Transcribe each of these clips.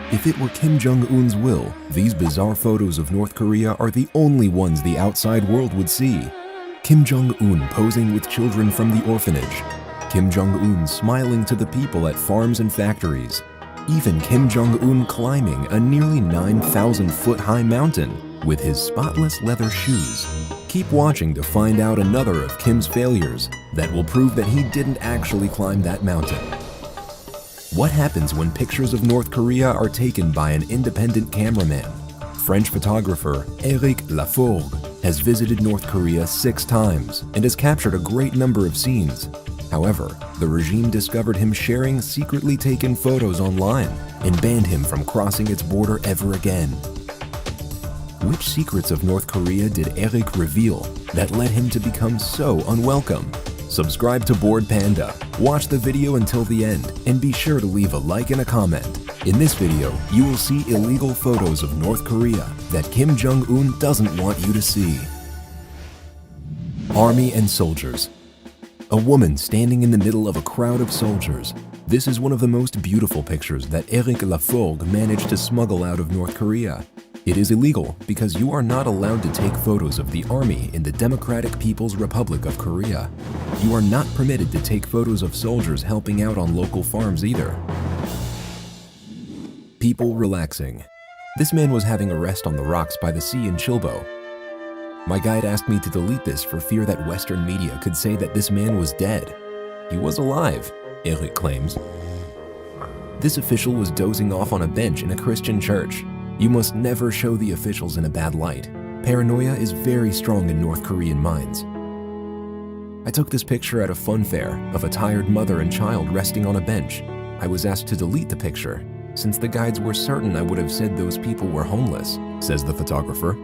If it were Kim Jong-un's will, these bizarre photos of North Korea are the only ones the outside world would see. Kim Jong-un posing with children from the orphanage. Kim Jong-un smiling to the people at farms and factories. Even Kim Jong-un climbing a nearly 9,000-foot high mountain with his spotless leather shoes. Keep watching to find out another of Kim's failures that will prove that he didn't actually climb that mountain. What happens when pictures of North Korea are taken by an independent cameraman? French photographer Éric Laforgue has visited North Korea 6 times and has captured a great number of scenes. However, the regime discovered him sharing secretly taken photos online and banned him from crossing its border ever again. Which secrets of North Korea did Éric reveal that led him to become so unwelcome? Subscribe to Bored Panda, watch the video until the end, and be sure to leave a like and a comment. In this video, you will see illegal photos of North Korea that Kim Jong-un doesn't want you to see. Army and soldiers. A woman standing in the middle of a crowd of soldiers. This is one of the most beautiful pictures that Éric Laforgue managed to smuggle out of North Korea. It is illegal because you are not allowed to take photos of the army in the Democratic People's Republic of Korea. You are not permitted to take photos of soldiers helping out on local farms either. People relaxing. This man was having a rest on the rocks by the sea in Chilbo. My guide asked me to delete this for fear that Western media could say that this man was dead. He was alive, Éric claims. This official was dozing off on a bench in a Christian church. You must never show the officials in a bad light. Paranoia is very strong in North Korean minds. I took this picture at a fun fair of a tired mother and child resting on a bench. I was asked to delete the picture, since the guides were certain I would have said those people were homeless, says the photographer.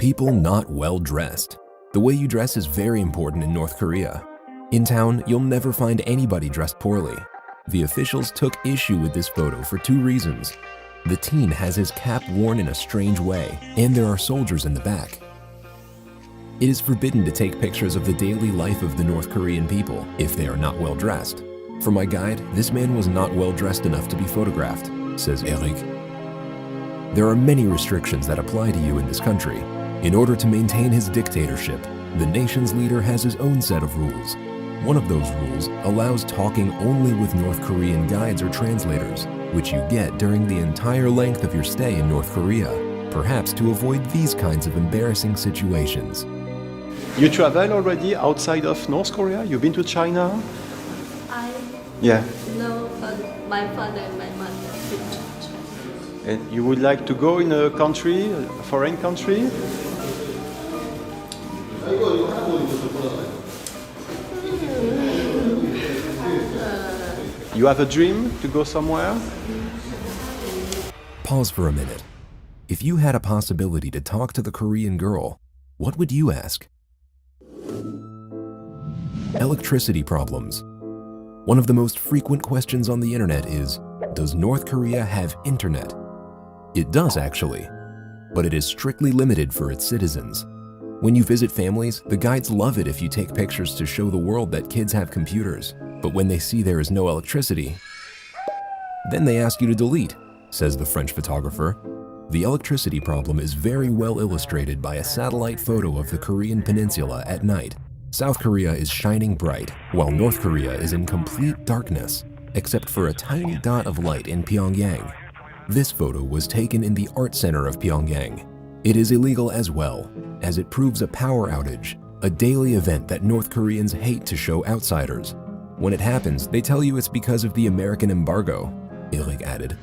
People not well dressed. The way you dress is very important in North Korea. In town, you'll never find anybody dressed poorly. The officials took issue with this photo for 2 reasons. The teen has his cap worn in a strange way, and there are soldiers in the back. It is forbidden to take pictures of the daily life of the North Korean people if they are not well dressed. For my guide, this man was not well dressed enough to be photographed, says Éric. There are many restrictions that apply to you in this country. In order to maintain his dictatorship, the nation's leader has his own set of rules. One of those rules allows talking only with North Korean guides or translators, which you get during the entire length of your stay in North Korea, perhaps to avoid these kinds of embarrassing situations. You travel already outside of North Korea? You've been to China? Yeah. No, but my father and my mother been to China. And you would like to go in a country, a foreign country? You have a dream to go somewhere? Pause for a minute. If you had a possibility to talk to the Korean girl, what would you ask? Electricity problems. One of the most frequent questions on the internet is, does North Korea have internet? It does actually, but it is strictly limited for its citizens. When you visit families, the guides love it if you take pictures to show the world that kids have computers. But when they see there is no electricity, then they ask you to delete, says the French photographer. The electricity problem is very well illustrated by a satellite photo of the Korean peninsula at night. South Korea is shining bright, while North Korea is in complete darkness, except for a tiny dot of light in Pyongyang. This photo was taken in the art center of Pyongyang. It is illegal as well, as it proves a power outage, a daily event that North Koreans hate to show outsiders. When it happens, they tell you it's because of the American embargo, Éric added.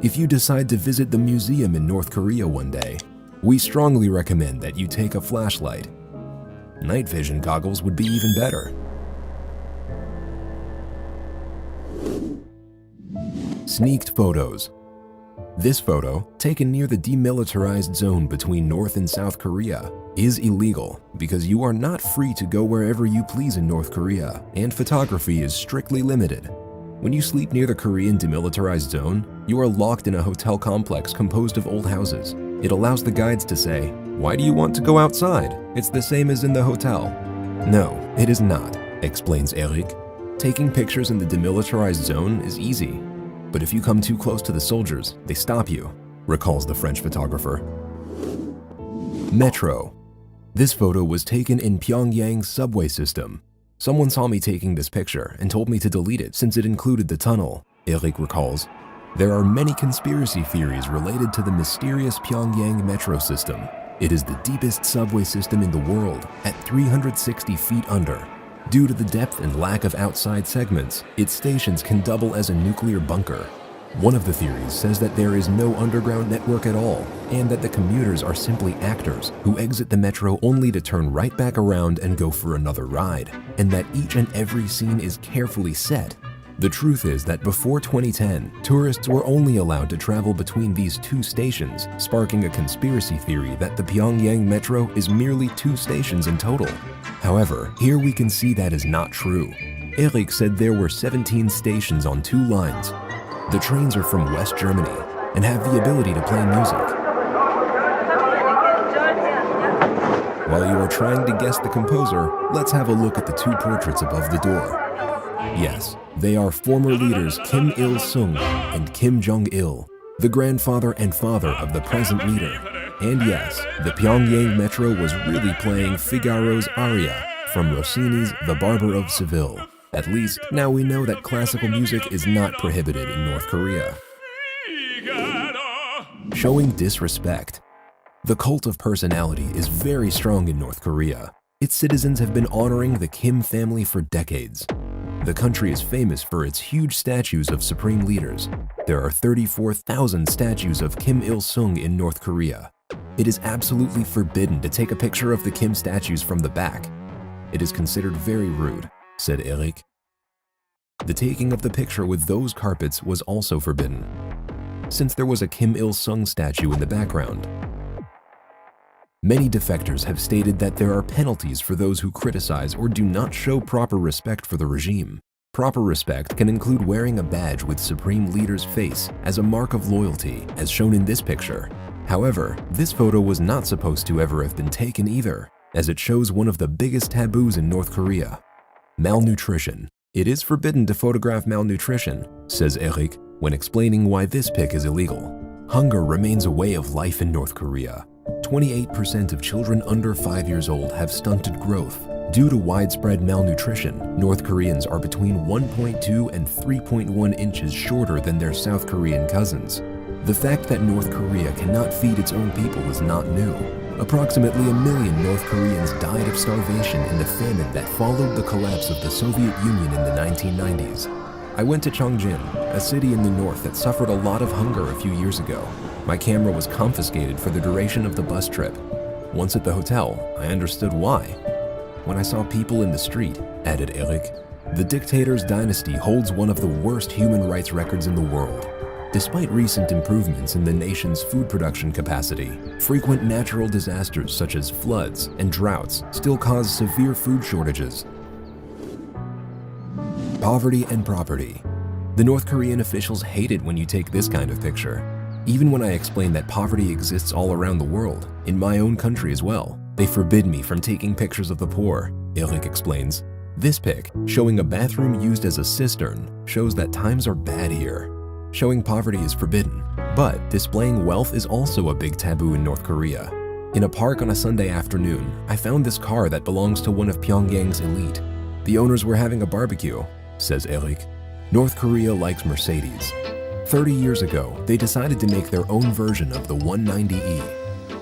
If you decide to visit the museum in North Korea one day, we strongly recommend that you take a flashlight. Night vision goggles would be even better. Sneaked photos. This photo, taken near the demilitarized zone between North and South Korea, is illegal because you are not free to go wherever you please in North Korea, and photography is strictly limited. When you sleep near the Korean demilitarized zone, you are locked in a hotel complex composed of old houses. It allows the guides to say, "Why do you want to go outside? It's the same as in the hotel." No, it is not, explains Éric. Taking pictures in the demilitarized zone is easy. but if you come too close to the soldiers, they stop you, recalls the French photographer. Metro. This photo was taken in Pyongyang's subway system. Someone saw me taking this picture and told me to delete it since it included the tunnel, Eric recalls. There are many conspiracy theories related to the mysterious Pyongyang metro system. It is the deepest subway system in the world, at 360 feet under. Due to the depth and lack of outside segments, its stations can double as a nuclear bunker. One of the theories says that there is no underground network at all, and that the commuters are simply actors who exit the metro only to turn right back around and go for another ride, and that each and every scene is carefully set. The truth is that before 2010, tourists were only allowed to travel between these two stations, sparking a conspiracy theory that the Pyongyang metro is merely 2 stations in total. However, here we can see that is not true. Eric said there were 17 stations on 2 lines. The trains are from West Germany and have the ability to play music. While you are trying to guess the composer, let's have a look at the 2 portraits above the door. Yes, they are former leaders Kim Il-sung and Kim Jong-il, the grandfather and father of the present leader. And yes, the Pyongyang metro was really playing Figaro's aria from Rossini's The Barber of Seville. At least, now we know that classical music is not prohibited in North Korea. Showing disrespect. The cult of personality is very strong in North Korea. Its citizens have been honoring the Kim family for decades. The country is famous for its huge statues of supreme leaders. There are 34,000 statues of Kim Il-sung in North Korea. It is absolutely forbidden to take a picture of the Kim statues from the back. It is considered very rude, said Eric. The taking of the picture with those carpets was also forbidden, since there was a Kim Il-sung statue in the background. Many defectors have stated that there are penalties for those who criticize or do not show proper respect for the regime. Proper respect can include wearing a badge with Supreme Leader's face as a mark of loyalty, as shown in this picture. However, this photo was not supposed to ever have been taken either, as it shows one of the biggest taboos in North Korea: malnutrition. It is forbidden to photograph malnutrition, says Eric, when explaining why this pic is illegal. Hunger remains a way of life in North Korea. 28% of children under 5 years old have stunted growth. Due to widespread malnutrition, North Koreans are between 1.2 and 3.1 inches shorter than their South Korean cousins. The fact that North Korea cannot feed its own people is not new. Approximately 1 million North Koreans died of starvation in the famine that followed the collapse of the Soviet Union in the 1990s. I went to Chongjin, a city in the north that suffered a lot of hunger a few years ago. My camera was confiscated for the duration of the bus trip. Once at the hotel, I understood why. When I saw people in the street, added Eric, the dictator's dynasty holds one of the worst human rights records in the world. Despite recent improvements in the nation's food production capacity, frequent natural disasters such as floods and droughts still cause severe food shortages. Poverty and property. The North Korean officials hate it when you take this kind of picture. Even when I explain that poverty exists all around the world, in my own country as well, they forbid me from taking pictures of the poor, Eric explains. This pic, showing a bathroom used as a cistern, shows that times are bad here. Showing poverty is forbidden, but displaying wealth is also a big taboo in North Korea. In a park on a Sunday afternoon, I found this car that belongs to one of Pyongyang's elite. The owners were having a barbecue, says Eric. North Korea likes Mercedes. 30 years ago, they decided to make their own version of the 190E.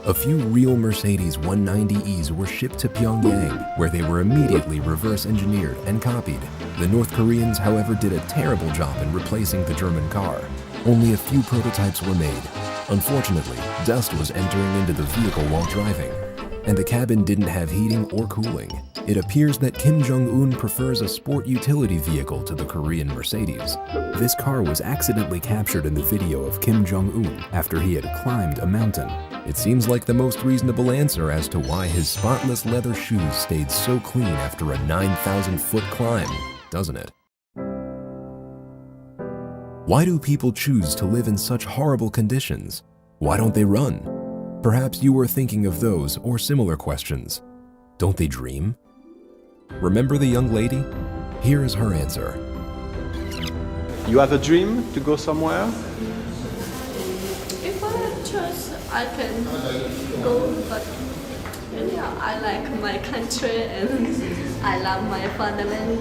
A few real Mercedes 190Es were shipped to Pyongyang, where they were immediately reverse engineered and copied. The North Koreans, however, did a terrible job in replacing the German car. Only a few prototypes were made. Unfortunately, dust was entering into the vehicle while driving, and the cabin didn't have heating or cooling. It appears that Kim Jong-un prefers a sport utility vehicle to the Korean Mercedes. This car was accidentally captured in the video of Kim Jong-un after he had climbed a mountain. It seems like the most reasonable answer as to why his spotless leather shoes stayed so clean after a 9,000-foot climb, doesn't it? Why do people choose to live in such horrible conditions? Why don't they run? Perhaps you were thinking of those or similar questions. Don't they dream? Remember the young lady? Here is her answer. You have a dream to go somewhere? If I choose, I can go, but yeah, I like my country and I love my fatherland.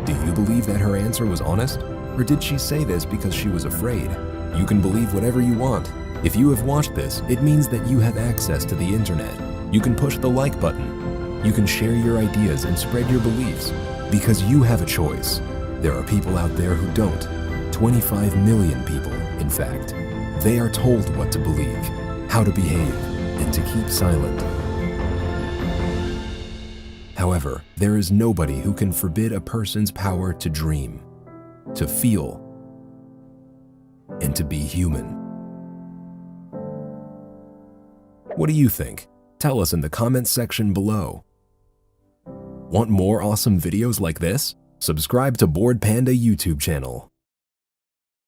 Do you believe that her answer was honest? Or did she say this because she was afraid? You can believe whatever you want. If you have watched this, it means that you have access to the internet. You can push the like button. You can share your ideas and spread your beliefs. Because you have a choice. There are people out there who don't. 25 million people, in fact. They are told what to believe, how to behave, and to keep silent. However, there is nobody who can forbid a person's power to dream, to feel, and to be human. What do you think? Tell us in the comments section below. Want more awesome videos like this? Subscribe to Bored Panda YouTube channel.